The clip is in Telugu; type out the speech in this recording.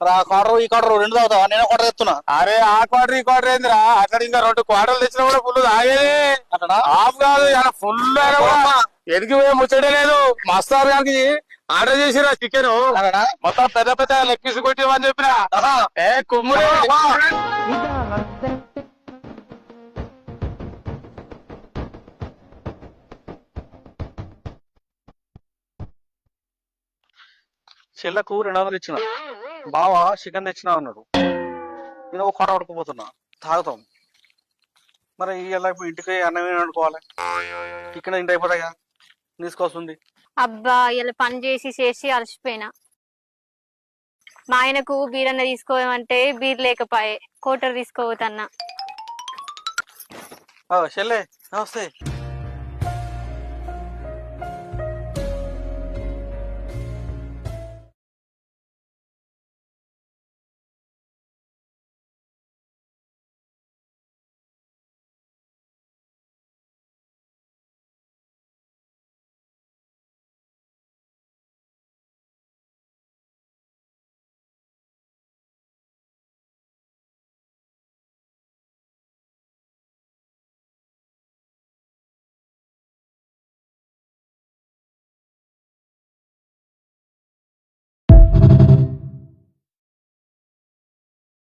క్వార్టర్ ఈ క్వార్టర్ రెండు తాగుతావా? నేను క్వార్టర్ తెస్తున్నా. అరే ఆ క్వార్టర్ ఈ క్వార్టర్ ఏందిరా? అక్కడ ఇంకా 2 క్వార్టర్లు తెచ్చినా కూడా ఫుల్ తాగేది. అట్లా ఆఫ్ కాదు ఫుల్ ఎదిగి పోయే ముచ్చటే లేదు. మస్తార్ గారికి ఆర్డర్ చేసిరా చికెన్ మొత్తం పెద్ద పెద్ద లెగ్ పీస్ కొట్టివని చెప్పిన. ఏ కుమ్మురే చెల్లకు 200 ఇచ్చిన, బావా చికెన్ తెచ్చినా అన్నాడు. నేను ఒక క్వార్టర్ పడుకోపోతున్నా, తాగుతాం. మరి ఇలా ఇప్పుడు ఇంటికి అన్నం ఏమి వండుకోవాలి? ఇక్కడ ఇంటి అయిపోతాయి కదా, తీసుకొస్తుంది. అబ్బా ఇలా పని చేసి చేసి అలసిపోయినా. మా ఆయనకు బీరన్న తీసుకోమంటే బీర్ లేకపాయే, కోటర్ తీసుకోవద్దన్నా. చెల్లె నమస్తే.